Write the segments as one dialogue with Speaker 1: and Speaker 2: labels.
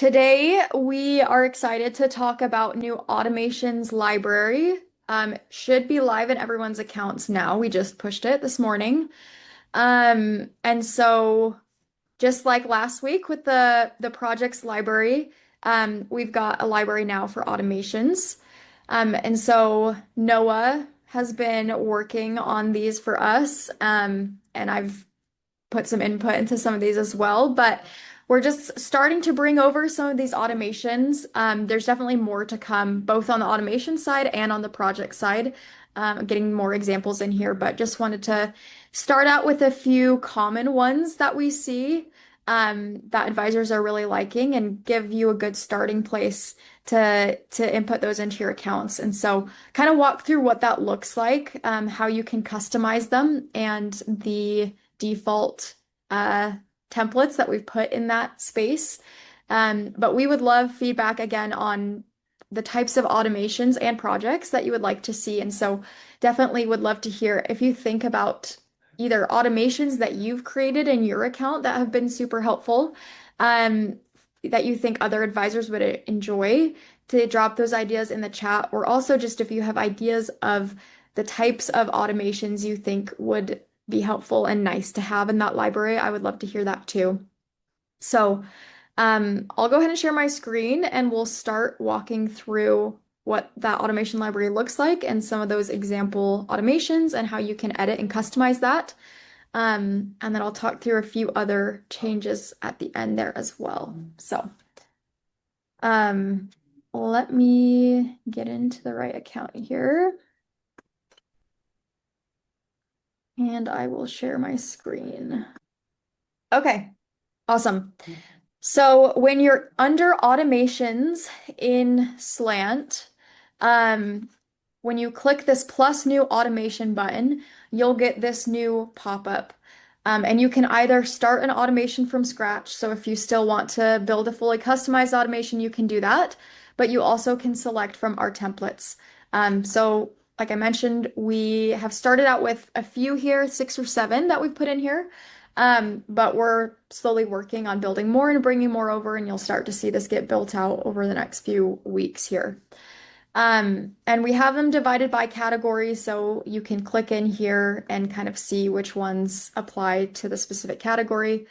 Speaker 1: Today, we are excited to talk about new automations library. Should be live in everyone's accounts now. We just pushed it this morning. And so just like last week with the projects library, we've got a library now for automations. And so Noah has been working on these for us, and I've put some input into some of these as well, but we're just starting to bring over some of these automations. There's definitely more to come, both on the automation side and on the project side. Getting more examples in here, but just wanted to start out with a few common ones that we see that advisors are really liking and give you a good starting place to input those into your accounts. And so kind of walk through what that looks like, how you can customize them, and the default templates that we've put in that space. But we would love feedback again on the types of automations and projects that you would like to see. And so definitely would love to hear if you think about either automations that you've created in your account that have been super helpful, that you think other advisors would enjoy, to drop those ideas in the chat, or also just if you have ideas of the types of automations you think would be helpful and nice to have in that library, I would love to hear that too. So I'll go ahead and share my screen and we'll start walking through what that automation library looks like and some of those example automations and how you can edit and customize that. And then I'll talk through a few other changes at the end there as well. So let me get into the right account here. And I will share my screen. Okay, awesome. So when you're under automations in Slant, when you click this plus new automation button, you'll get this new pop-up. And you can either start an automation from scratch. So if you still want to build a fully customized automation, you can do that. But you also can select from our templates. So like I mentioned, we have started out with a few here, 6 or 7 that we've put in here. But we're slowly working on building more and bringing more over, and you'll start to see this get built out over the next few weeks here. And we have them divided by category, so you can click in here and kind of see which ones apply to the specific category.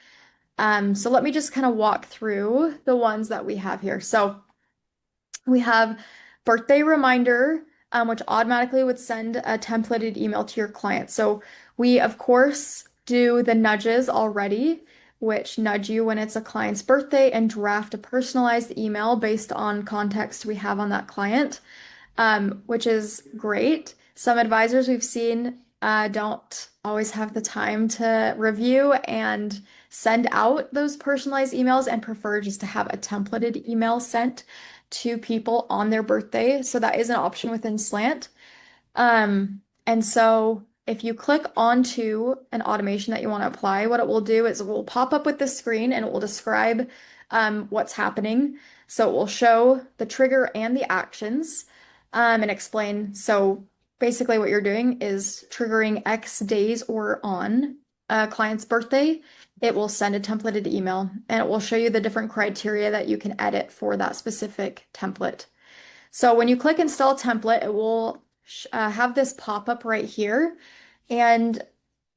Speaker 1: So let me just kind of walk through the ones that we have here. So we have birthday reminder, which automatically would send a templated email to your client. So we, of course, do the nudges already, which nudge you when it's a client's birthday and draft a personalized email based on context we have on that client, which is great. Some advisors we've seen don't always have the time to review and send out those personalized emails and prefer just to have a templated email sent to people on their birthday. So that is an option within Slant. And so if you click onto an automation that you want to apply, what it will do is it will pop up with this screen and it will describe what's happening. So it will show the trigger and the actions, and explain. So basically what you're doing is triggering X days or on a client's birthday. It will send a templated email and it will show you the different criteria that you can edit for that specific template. So when you click install template, it will have this pop up right here. And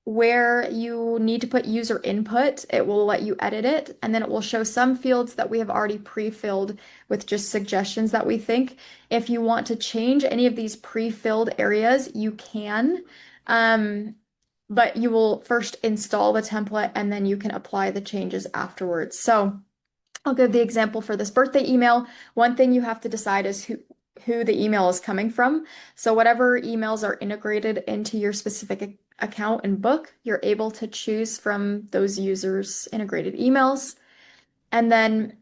Speaker 1: where you need to put user input, it will let you edit it. And then it will show some fields that we have already pre-filled with just suggestions that we think. If you want to change any of these pre-filled areas, you can. But you will first install the template and then you can apply the changes afterwards. So I'll give the example for this birthday email. One thing you have to decide is who the email is coming from. So whatever emails are integrated into your specific account and book, you're able to choose from those users' integrated emails. And then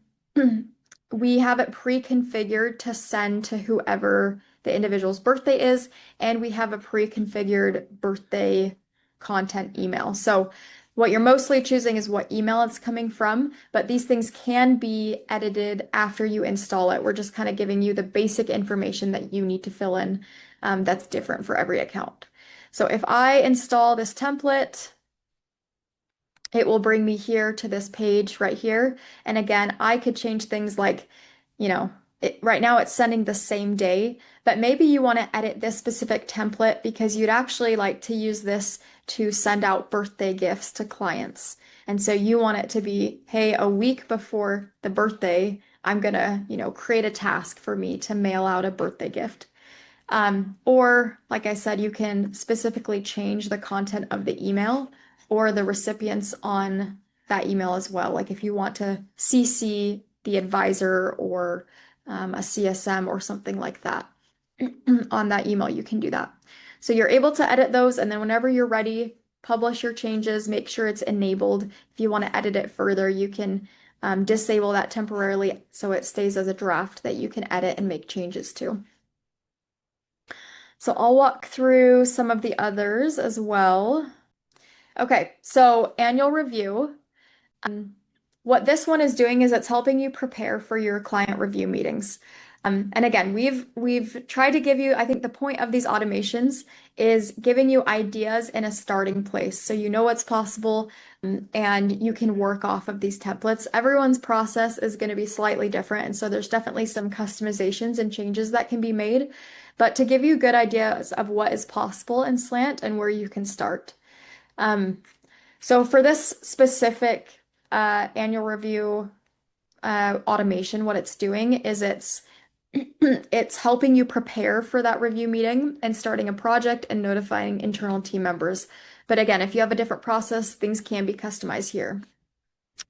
Speaker 1: we have it pre-configured to send to whoever the individual's birthday is, and we have a pre-configured birthday content email. So what you're mostly choosing is what email it's coming from, but these things can be edited after you install it. We're just kind of giving you the basic information that you need to fill in, that's different for every account. So if I install this template, it will bring me here to this page right here. And again, I could change things like, you know, right now it's sending the same day, but maybe you want to edit this specific template because you'd actually like to use this to send out birthday gifts to clients. And so you want it to be, hey, a week before the birthday, I'm gonna, create a task for me to mail out a birthday gift. Or, like I said, you can specifically change the content of the email or the recipients on that email as well. Like if you want to CC the advisor or a CSM or something like that on that email, you can do that. So you're able to edit those, and then whenever you're ready, publish your changes, make sure it's enabled. If you want to edit it further, you can disable that temporarily so it stays as a draft that you can edit and make changes to. So I'll walk through some of the others as well. Okay, so annual review. Um, what this one is doing is it's helping you prepare for your client review meetings. And again, we've tried to give you, I think the point of these automations is giving you ideas in a starting place so you know what's possible, and you can work off of these templates. Everyone's process is going to be slightly different, and so there's definitely some customizations and changes that can be made, but to give you good ideas of what is possible in Slant and where you can start. Um, so for this specific annual review automation, what it's doing is it's helping you prepare for that review meeting and starting a project and notifying internal team members. But again, if you have a different process, things can be customized here.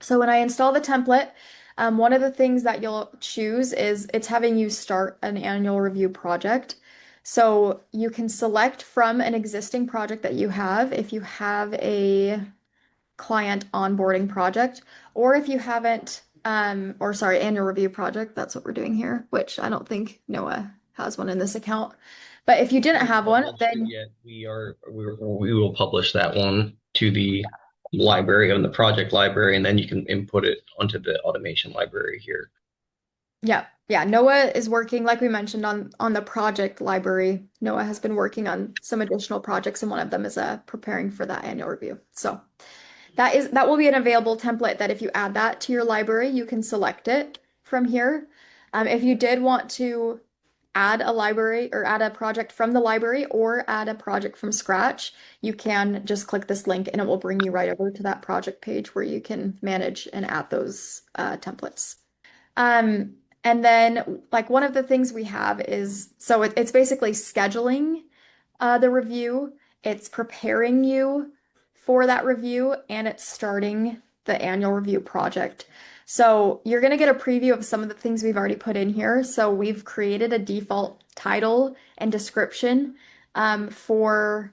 Speaker 1: So when I install the template, one of the things that you'll choose is it's having you start an annual review project. So you can select from an existing project that you have if you have a client onboarding project, or if you haven't, or sorry, annual review project, that's what we're doing here, which I don't think Noah has one in this account. But if you didn't
Speaker 2: Haven't
Speaker 1: have one,
Speaker 2: published it
Speaker 1: then
Speaker 2: yet. We will publish that one to the library on the project library, and then you can input it onto the automation library here.
Speaker 1: yeah, yeah, Noah is working, like we mentioned, on the project library. Noah has been working on some additional projects, and one of them is preparing for that annual review. So that will be an available template that if you add that to your library, you can select it from here. If you did want to add a library or add a project from the library or add a project from scratch, you can just click this link and it will bring you right over to that project page where you can manage and add those templates. Um, and then like one of the things we have is, so it's basically scheduling the review, it's preparing you for that review, and it's starting the annual review project. So you're going to get a preview of some of the things we've already put in here. So we've created a default title and description for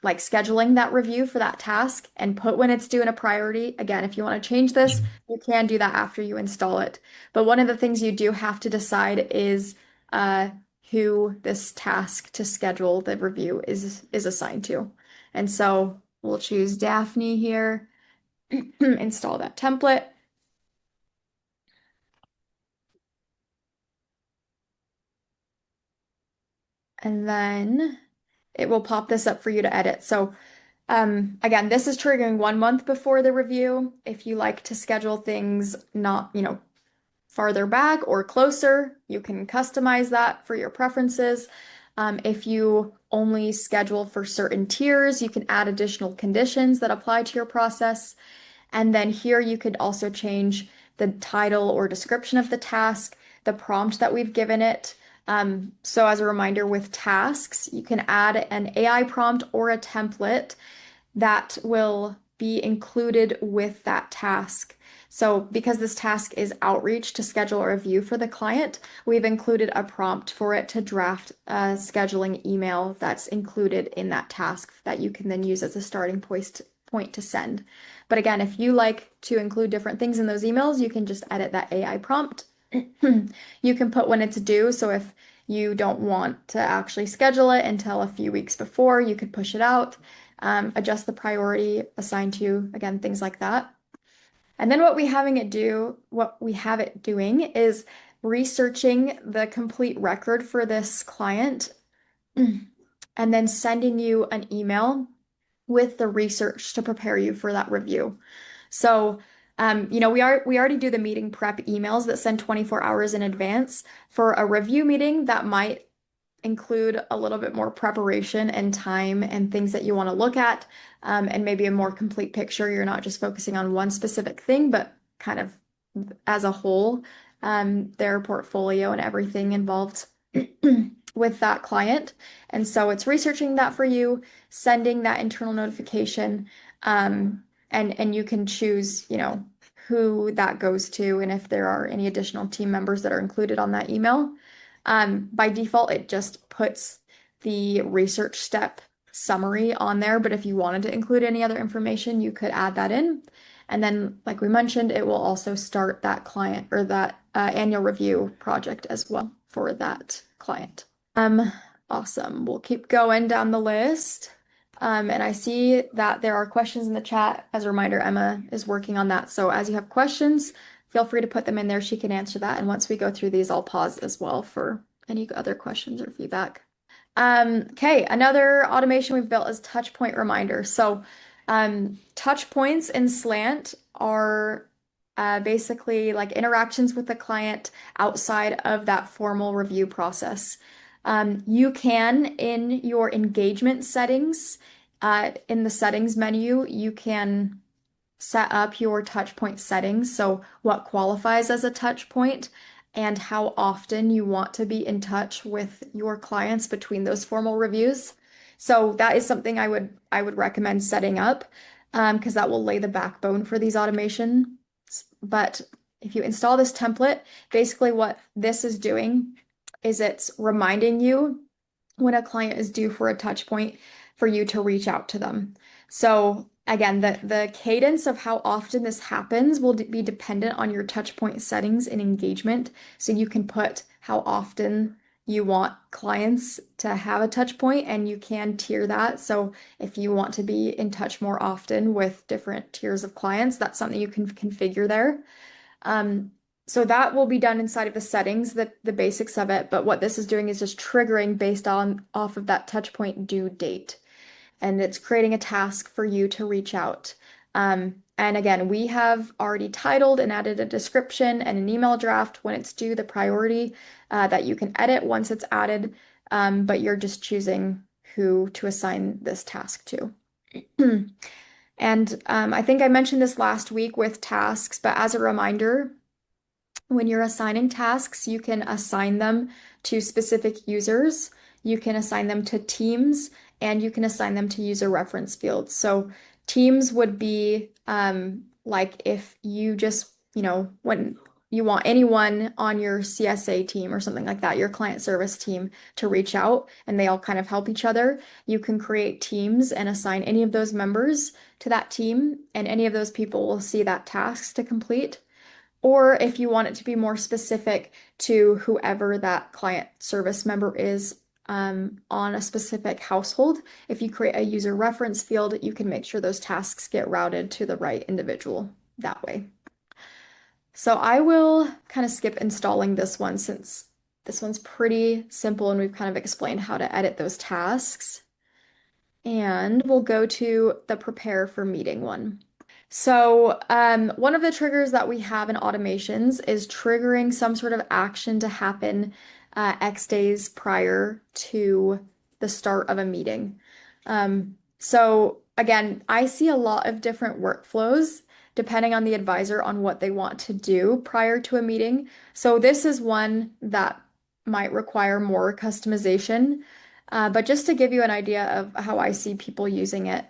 Speaker 1: like scheduling that review for that task and put when it's due in a priority. Again, if you want to change this, you can do that after you install it. But one of the things you do have to decide is uh, who this task to schedule the review is assigned to. And so we'll choose Daphne here, install that template, and then it will pop this up for you to edit. So again, this is triggering 1 month before the review. If you like to schedule things not, farther back or closer, you can customize that for your preferences. If you only schedule for certain tiers, you can add additional conditions that apply to your process. And then here you could also change the title or description of the task, the prompt that we've given it. So as a reminder with tasks, you can add an AI prompt or a template that will be included with that task. So because this task is outreach to schedule a review for the client, we've included a prompt for it to draft a scheduling email that's included in that task that you can then use as a starting point to send. But again, if you like to include different things in those emails, you can just edit that AI prompt. You can put when it's due. So if you don't want to actually schedule it until a few weeks before, you could push it out, adjust the priority assigned to you, again, things like that. And then what we have it doing is researching the complete record for this client and then sending you an email with the research to prepare you for that review. So, we already do the meeting prep emails that send 24 hours in advance. For a review meeting, that might include a little bit more preparation and time and things that you want to look at, and maybe a more complete picture. You're not just focusing on one specific thing, but kind of as a whole, their portfolio and everything involved with that client. And so it's researching that for you, sending that internal notification, and you can choose, who that goes to and if there are any additional team members that are included on that email. By default, it just puts the research step summary on there, but if you wanted to include any other information, you could add that in. And then, like we mentioned, it will also start that client or that annual review project as well for that client. Um, awesome. We'll keep going down the list. And I see that there are questions in the chat. As a reminder, Emma is working on that. So as you have questions, feel free to put them in there. She can answer that. And once we go through these, I'll pause as well for any other questions or feedback. Okay, another automation we've built is touch point reminder. So, touch points in Slant are basically like interactions with the client outside of that formal review process. You can, in your engagement settings, in the settings menu, you can set up your touch point settings. So, what qualifies as a touch point and how often you want to be in touch with your clients between those formal reviews. So, that is something I would recommend setting up because that will lay the backbone for these automations. But if you install this template, basically what this is doing is it's reminding you when a client is due for a touch point for you to reach out to them. So again, the cadence of how often this happens will be dependent on your touch point settings and engagement. So you can put how often you want clients to have a touch point and you can tier that. So if you want to be in touch more often with different tiers of clients, that's something you can configure there. Um, so that will be done inside of the settings, the basics of it. But what this is doing is just triggering based on off of that touch point due date. And it's creating a task for you to reach out. And again, we have already titled and added a description and an email draft when it's due, the priority that you can edit once it's added. But you're just choosing who to assign this task to. And I think I mentioned this last week with tasks, but as a reminder, when you're assigning tasks, you can assign them to specific users, you can assign them to teams, and you can assign them to user reference fields. So teams would be like if you just, when you want anyone on your CSA team or something like that, your client service team to reach out and they all kind of help each other, you can create teams and assign any of those members to that team, and any of those people will see that task to complete. Or if you want it to be more specific to whoever that client service member is on a specific household, if you create a user reference field, you can make sure those tasks get routed to the right individual that way. So I will kind of skip installing this one since this one's pretty simple and we've kind of explained how to edit those tasks. And we'll go to the prepare for meeting one. So, one of the triggers that we have in automations is triggering some sort of action to happen X days prior to the start of a meeting. So again, I see a lot of different workflows depending on the advisor on what they want to do prior to a meeting. So this is one that might require more customization. But just to give you an idea of how I see people using it,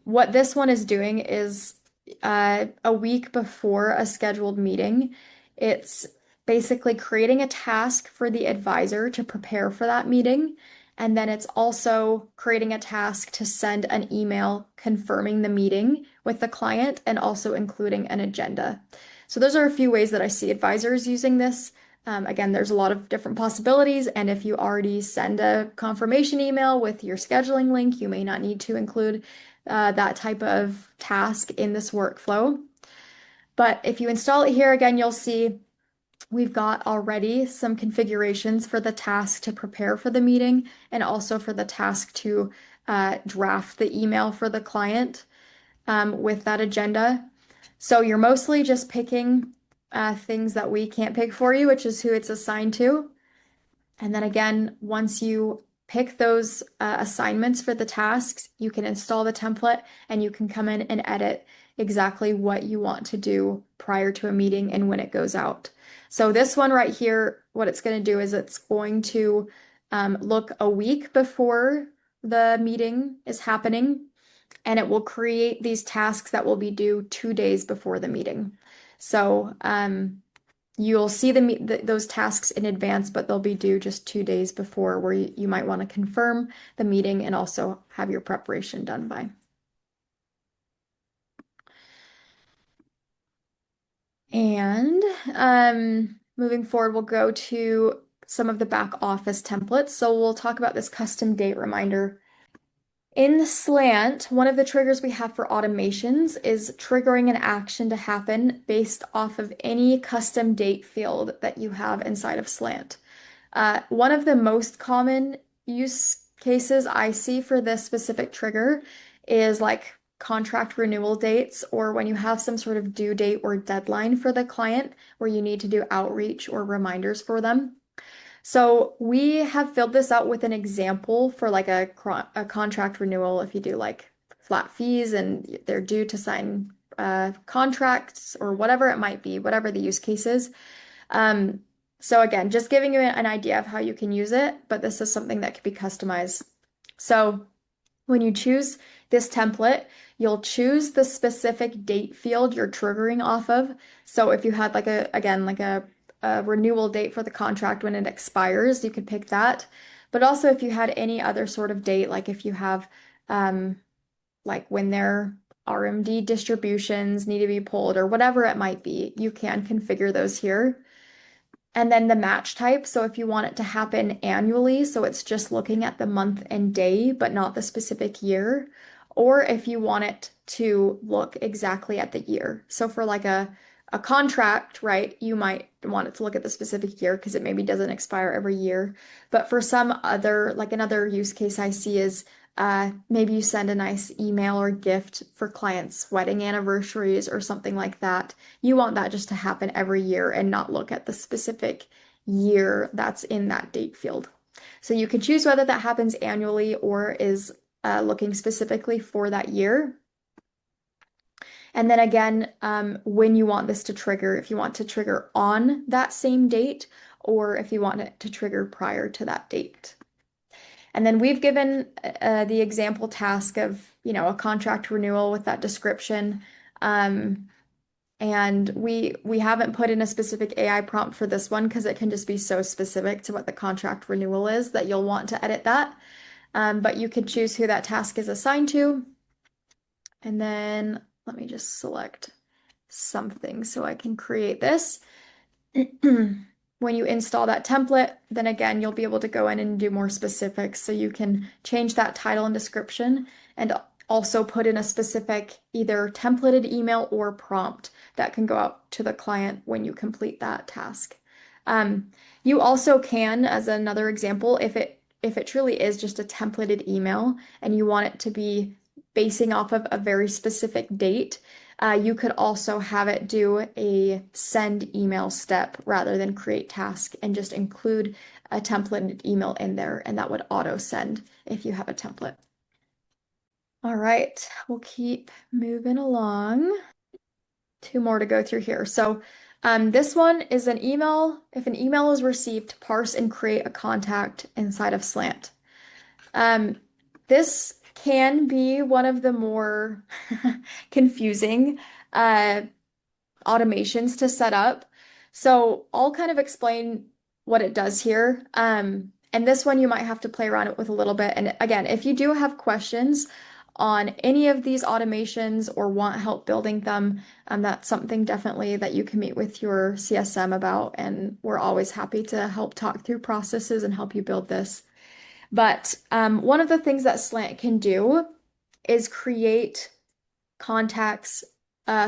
Speaker 1: what this one is doing is a week before a scheduled meeting, it's basically creating a task for the advisor to prepare for that meeting. And then it's also creating a task to send an email confirming the meeting with the client and also including an agenda. So those are a few ways that I see advisors using this. Again, there's a lot of different possibilities, and if you already send a confirmation email with your scheduling link, you may not need to include that type of task in this workflow. But if you install it here again, you'll see we've got already some configurations for the task to prepare for the meeting and also for the task to draft the email for the client with that agenda. So you're mostly just picking things that we can't pick for you, which is who it's assigned to. And then again, once you pick those assignments for the tasks, you can install the template and you can come in and edit exactly what you want to do prior to a meeting and when it goes out. So this one right here, what it's going to do is it's going to look a week before the meeting is happening, and it will create these tasks that will be due 2 days before the meeting. So you'll see those tasks in advance, but they'll be due just 2 days before, where you might want to confirm the meeting and also have your preparation done by. And moving forward, we'll go to some of the back office templates. So we'll talk about this custom date reminder. In Slant, one of the triggers we have for automations is triggering an action to happen based off of any custom date field that you have inside of Slant. One of the most common use cases I see for this specific trigger is like contract renewal dates, or when you have some sort of due date or deadline for the client where you need to do outreach or reminders for them. So we have filled this out with an example for like a contract renewal. If you do like flat fees and they're due to sign contracts or whatever it might be, whatever the use case is. Um, so again, just giving you an idea of how you can use it, but this is something that can be customized. So when you choose this template, you'll choose the specific date field you're triggering off of. So if you had like again, like a renewal date for the contract when it expires, you could pick that. But also if you had any other sort of date, like if you have um, like when their RMD distributions need to be pulled or whatever it might be, you can configure those here. And then the match type. So if you want it to happen annually, so it's just looking at the month and day, but not the specific year, or if you want it to look exactly at the year. So for like a contract, right, you might want it to look at the specific year because it maybe doesn't expire every year. But for some other, like another use case I see is maybe you send a nice email or gift for clients' wedding anniversaries or something like that. You want that just to happen every year and not look at the specific year that's in that date field. So you can choose whether that happens annually or is looking specifically for that year. And then again, when you want this to trigger, if you want to trigger on that same date or if you want it to trigger prior to that date. And then we've given the example task of, a contract renewal with that description. And we haven't put in a specific AI prompt for this one because it can just be so specific to what the contract renewal is that you'll want to edit that. But you can choose who that task is assigned to. And then let me just select something so I can create this. When you install that template, then again, you'll be able to go in and do more specifics. So you can change that title and description and also put in a specific either templated email or prompt that can go out to the client when you complete that task. You also can, as another example, if it truly is just a templated email and you want it to be basing off of a very specific date, you could also have it do a send email step rather than create task and just include a templated email in there, and that would auto send if you have a template. All right, we'll keep moving along. Two more to go through here. So this one is an email. If an email is received, parse and create a contact inside of Slant. This can be one of the more confusing automations to set up. So I'll kind of explain what it does here. And this one you might have to play around with a little bit. And again, if you do have questions on any of these automations or want help building them, that's something definitely that you can meet with your CSM about. And we're always happy to help talk through processes and help you build this. But one of the things that Slant can do is create contacts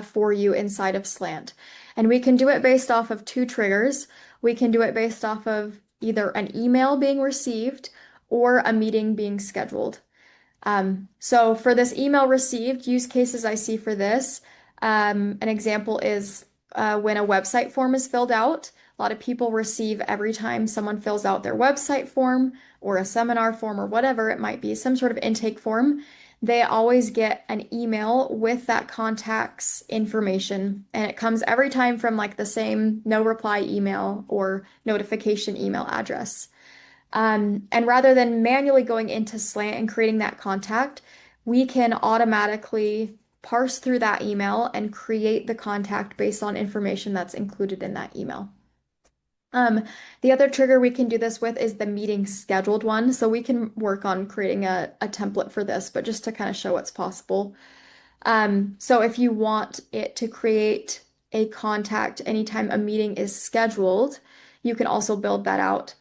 Speaker 1: for you inside of Slant. And we can do it based off of two triggers. We can do it based off of either an email being received or a meeting being scheduled. So for this email received, use cases I see for this, an example is when a website form is filled out. A lot of people receive every time someone fills out their website form or a seminar form or whatever it might be, some sort of intake form. They always get an email with that contact's information, and it comes every time from like the same no reply email or notification email address. And rather than manually going into Slant and creating that contact, we can automatically parse through that email and create the contact based on information that's included in that email. The other trigger we can do this with is the meeting scheduled one. So we can work on creating a template for this, but just to kind of show what's possible. So if you want it to create a contact anytime a meeting is scheduled, you can also build that out.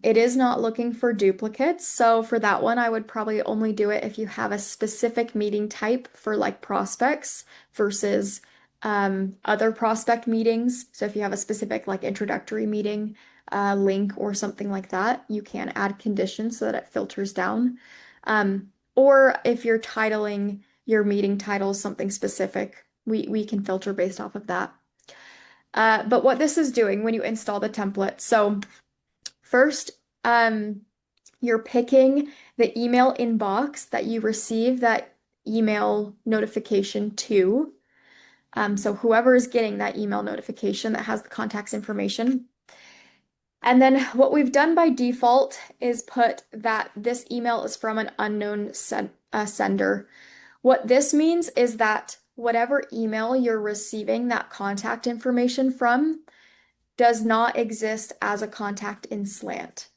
Speaker 1: It is not looking for duplicates, so for that one, I would probably only do it if you have a specific meeting type for like prospects versus other prospect meetings. So if you have a specific like introductory meeting link or something like that, you can add conditions so that it filters down. Or if you're titling your meeting title something specific, we can filter based off of that. But what this is doing when you install the template, so first, you're picking the email inbox that you receive that email notification to. So whoever is getting that email notification that has the contact's information. And then what we've done by default is put that this email is from an unknown sender. What this means is that whatever email you're receiving that contact information from does not exist as a contact in Slant.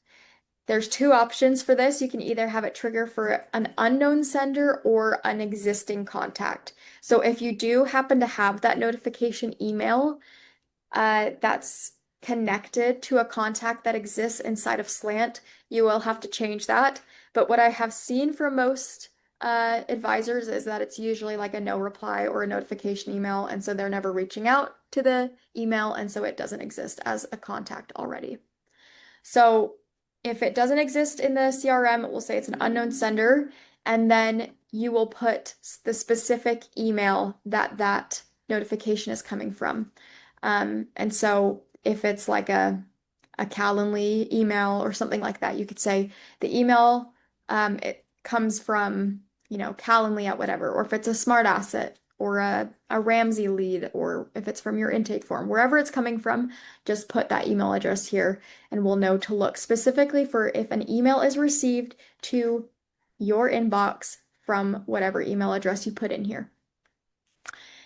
Speaker 1: There's two options for this. You can either have it trigger for an unknown sender or an existing contact. So if you do happen to have that notification email that's connected to a contact that exists inside of Slant, you will have to change that. But what I have seen from most advisors is that it's usually like a no reply or a notification email, and so they're never reaching out to the email, and so it doesn't exist as a contact already. So if it doesn't exist in the CRM, it will say it's an unknown sender, and then you will put the specific email that that notification is coming from. And so if it's like a Calendly email or something like that, you could say the email it comes from, Calendly at whatever, or if it's a smart asset or a Ramsey lead, or if it's from your intake form, wherever it's coming from, just put that email address here and we'll know to look specifically for if an email is received to your inbox from whatever email address you put in here.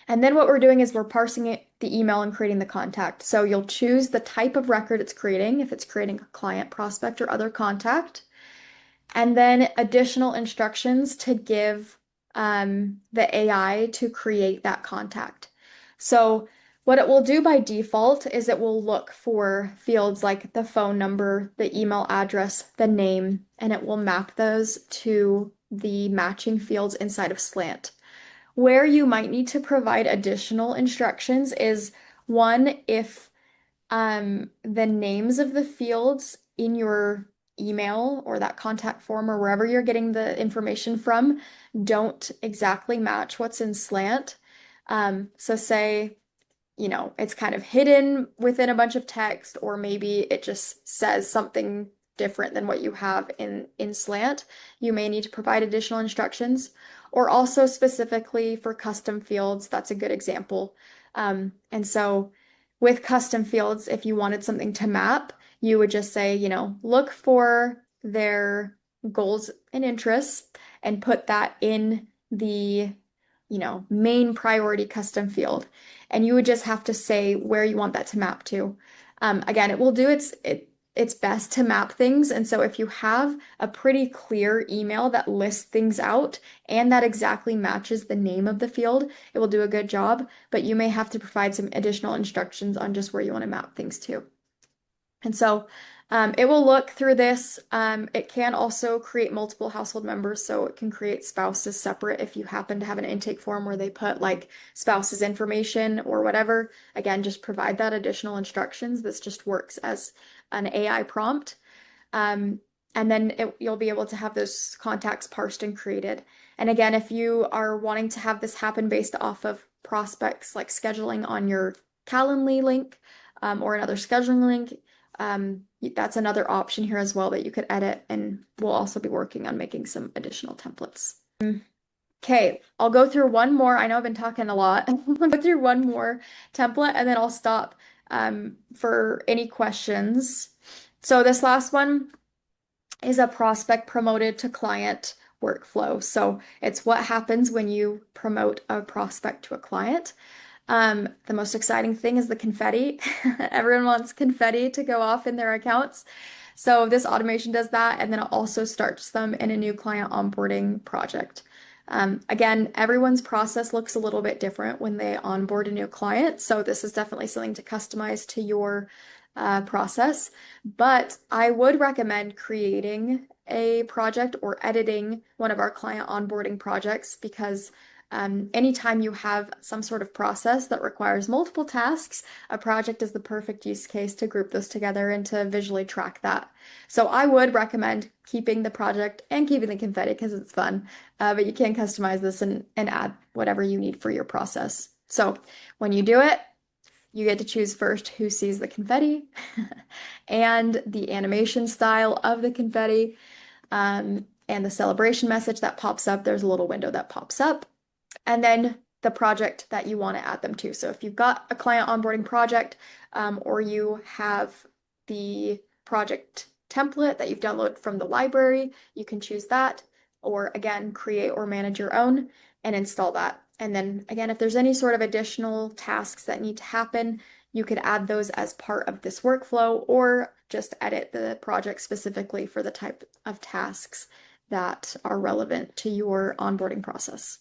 Speaker 1: And then what we're doing is we're parsing the email and creating the contact. So you'll choose the type of record it's creating, if it's creating a client, prospect, or other contact, and then additional instructions to give the AI to create that contact. So what it will do by default is it will look for fields like the phone number, the email address, the name, and it will map those to the matching fields inside of Slant. Where you might need to provide additional instructions is one, if the names of the fields in your email or that contact form or wherever you're getting the information from don't exactly match what's in Slant. So say, it's kind of hidden within a bunch of text, or maybe it just says something different than what you have in Slant. You may need to provide additional instructions, or also specifically for custom fields. That's a good example. And so with custom fields, if you wanted something to map, you would just say, look for their goals and interests and put that in the, main priority custom field. And you would just have to say where you want that to map to. Again, it will do it's best to map things. And so if you have a pretty clear email that lists things out and that exactly matches the name of the field, it will do a good job, but you may have to provide some additional instructions on just where you want to map things to. And so it will look through this. It can also create multiple household members, so it can create spouses separate if you happen to have an intake form where they put like spouses information or whatever. Again, just provide that additional instructions. This just works as an AI prompt. And then you'll be able to have those contacts parsed and created. And again, if you are wanting to have this happen based off of prospects, like scheduling on your Calendly link or another scheduling link, that's another option here as well that you could edit. And we'll also be working on making some additional templates. Okay, I'll go through one more. I know I've been talking a lot. I'll go through one more template and then I'll stop for any questions. So this last one is a prospect promoted to client workflow. So it's what happens when you promote a prospect to a client. The most exciting thing is the confetti. Everyone wants confetti to go off in their accounts. So this automation does that, and then it also starts them in a new client onboarding project. Again, everyone's process looks a little bit different when they onboard a new client. So this is definitely something to customize to your process. But I would recommend creating a project or editing one of our client onboarding projects because anytime you have some sort of process that requires multiple tasks, a project is the perfect use case to group those together and to visually track that. So I would recommend keeping the project and keeping the confetti because it's fun, but you can customize this and add whatever you need for your process. So when you do it, you get to choose first who sees the confetti and the animation style of the confetti and the celebration message that pops up. There's a little window that pops up and then the project that you want to add them to. So if you've got a client onboarding project or you have the project template that you've downloaded from the library, you can choose that, or again, create or manage your own and install that. And then again, if there's any sort of additional tasks that need to happen, you could add those as part of this workflow or just edit the project specifically for the type of tasks that are relevant to your onboarding process.